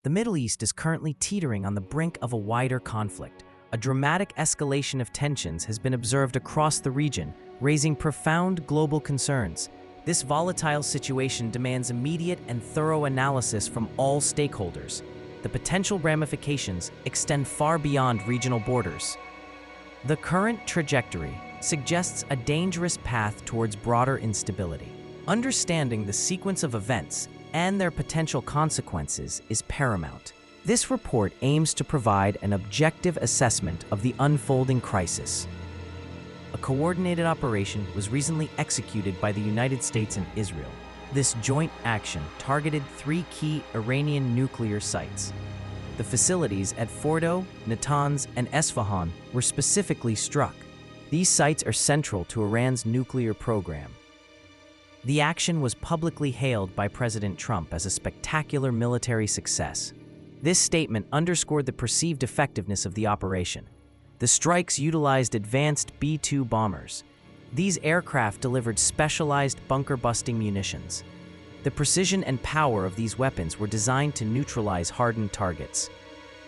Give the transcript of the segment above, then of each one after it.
The Middle East is currently teetering on the brink of a wider conflict. A dramatic escalation of tensions has been observed across the region, raising profound global concerns. This volatile situation demands immediate and thorough analysis from all stakeholders. The potential ramifications extend far beyond regional borders. The current trajectory suggests a dangerous path towards broader instability. Understanding the sequence of events and their potential consequences is paramount. This report aims to provide an objective assessment of the unfolding crisis. A coordinated operation was recently executed by the United States and Israel. This joint action targeted 3 key Iranian nuclear sites. The facilities at Fordo, Natanz, and Esfahan were specifically struck. These sites are central to Iran's nuclear program. The action was publicly hailed by President Trump as a spectacular military success. This statement underscored the perceived effectiveness of the operation. The strikes utilized advanced B-2 bombers. These aircraft delivered specialized bunker-busting munitions. The precision and power of these weapons were designed to neutralize hardened targets.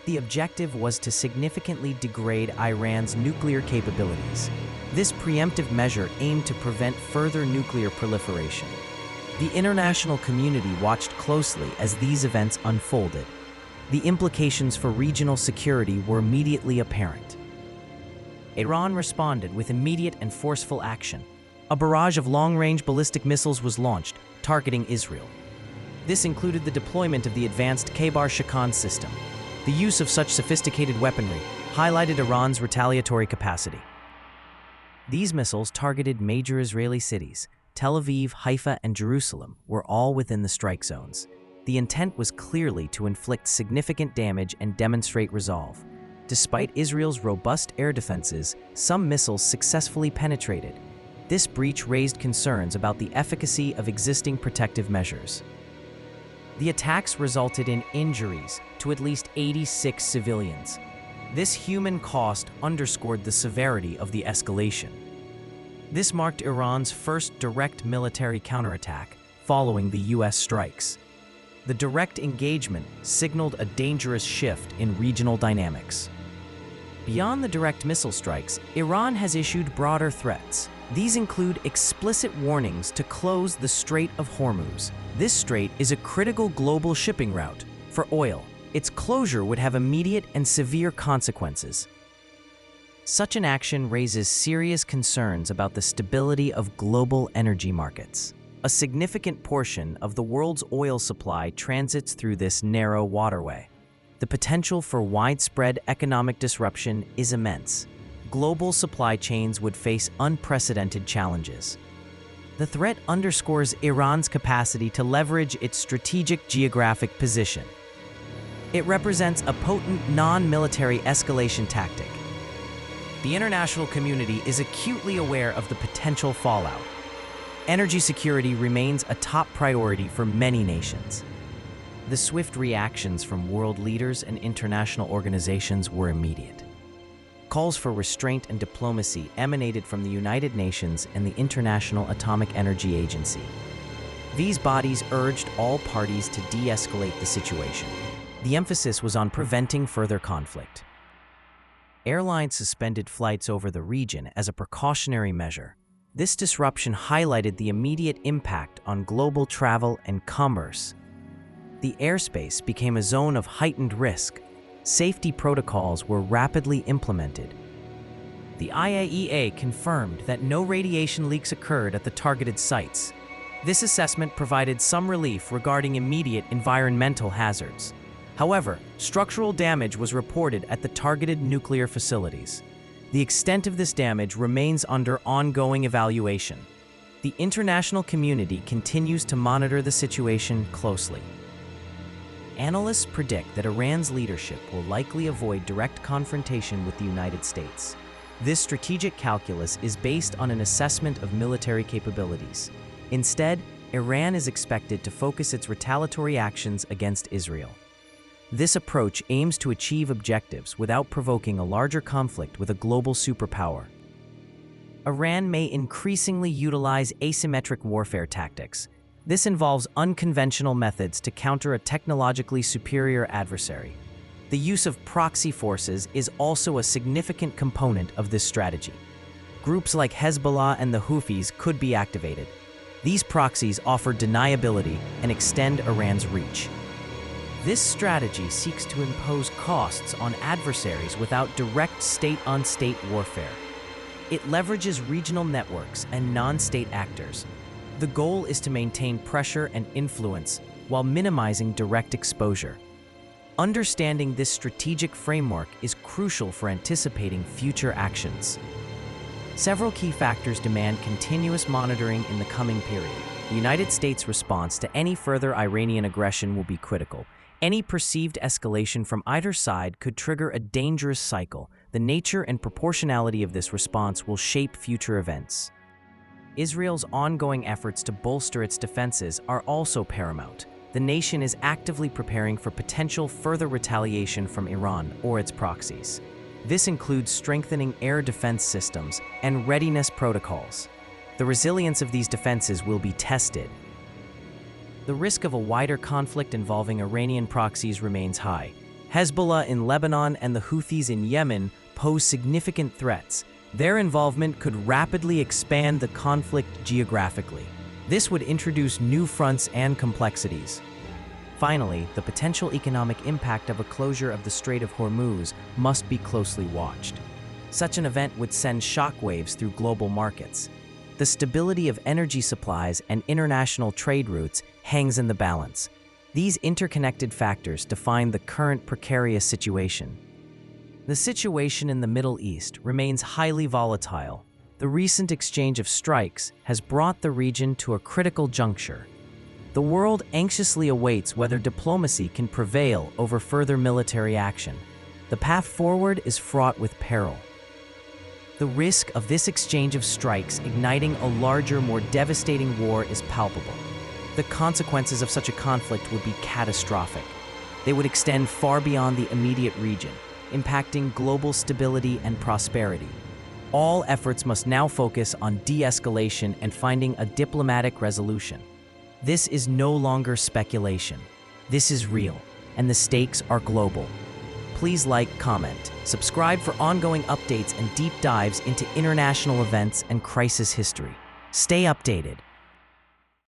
The objective was to significantly degrade Iran's nuclear capabilities. This preemptive measure aimed to prevent further nuclear proliferation. The international community watched closely as these events unfolded. The implications for regional security were immediately apparent. Iran responded with immediate and forceful action. A barrage of long-range ballistic missiles was launched, targeting Israel. This included the deployment of the advanced Khaybar-Shakhan system. The use of such sophisticated weaponry highlighted Iran's retaliatory capacity. These missiles targeted major Israeli cities. Tel Aviv, Haifa, and Jerusalem were all within the strike zones. The intent was clearly to inflict significant damage and demonstrate resolve. Despite Israel's robust air defenses, some missiles successfully penetrated. This breach raised concerns about the efficacy of existing protective measures. The attacks resulted in injuries to at least 86 civilians. This human cost underscored the severity of the escalation. This marked Iran's first direct military counterattack following the U.S. strikes. The direct engagement signaled a dangerous shift in regional dynamics. Beyond the direct missile strikes, Iran has issued broader threats. These include explicit warnings to close the Strait of Hormuz. This strait is a critical global shipping route for oil. Its closure would have immediate and severe consequences. Such an action raises serious concerns about the stability of global energy markets. A significant portion of the world's oil supply transits through this narrow waterway. The potential for widespread economic disruption is immense. Global supply chains would face unprecedented challenges. The threat underscores Iran's capacity to leverage its strategic geographic position. It represents a potent non-military escalation tactic. The international community is acutely aware of the potential fallout. Energy security remains a top priority for many nations. The swift reactions from world leaders and international organizations were immediate. Calls for restraint and diplomacy emanated from the United Nations and the International Atomic Energy Agency. These bodies urged all parties to de-escalate the situation. The emphasis was on preventing further conflict. Airlines suspended flights over the region as a precautionary measure. This disruption highlighted the immediate impact on global travel and commerce. The airspace became a zone of heightened risk. Safety protocols were rapidly implemented. The IAEA confirmed that no radiation leaks occurred at the targeted sites. This assessment provided some relief regarding immediate environmental hazards. However, structural damage was reported at the targeted nuclear facilities. The extent of this damage remains under ongoing evaluation. The international community continues to monitor the situation closely. Analysts predict that Iran's leadership will likely avoid direct confrontation with the United States. This strategic calculus is based on an assessment of military capabilities. Instead, Iran is expected to focus its retaliatory actions against Israel. This approach aims to achieve objectives without provoking a larger conflict with a global superpower. Iran may increasingly utilize asymmetric warfare tactics. This involves unconventional methods to counter a technologically superior adversary. The use of proxy forces is also a significant component of this strategy. Groups like Hezbollah and the Houthis could be activated. These proxies offer deniability and extend Iran's reach. This strategy seeks to impose costs on adversaries without direct state-on-state warfare. It leverages regional networks and non-state actors. The goal is to maintain pressure and influence while minimizing direct exposure. Understanding this strategic framework is crucial for anticipating future actions. Several key factors demand continuous monitoring in the coming period. The United States' response to any further Iranian aggression will be critical. Any perceived escalation from either side could trigger a dangerous cycle. The nature and proportionality of this response will shape future events. Israel's ongoing efforts to bolster its defenses are also paramount. The nation is actively preparing for potential further retaliation from Iran or its proxies. This includes strengthening air defense systems and readiness protocols. The resilience of these defenses will be tested. The risk of a wider conflict involving Iranian proxies remains high. Hezbollah in Lebanon and the Houthis in Yemen pose significant threats. Their involvement could rapidly expand the conflict geographically. This would introduce new fronts and complexities. Finally, the potential economic impact of a closure of the Strait of Hormuz must be closely watched. Such an event would send shockwaves through global markets. The stability of energy supplies and international trade routes hangs in the balance. These interconnected factors define the current precarious situation. The situation in the Middle East remains highly volatile. The recent exchange of strikes has brought the region to a critical juncture. The world anxiously awaits whether diplomacy can prevail over further military action. The path forward is fraught with peril. The risk of this exchange of strikes igniting a larger, more devastating war is palpable. The consequences of such a conflict would be catastrophic. They would extend far beyond the immediate region, impacting global stability and prosperity. All efforts must now focus on de-escalation and finding a diplomatic resolution. This is no longer speculation. This is real, and the stakes are global. Please like, comment, subscribe for ongoing updates and deep dives into international events and crisis history. Stay updated.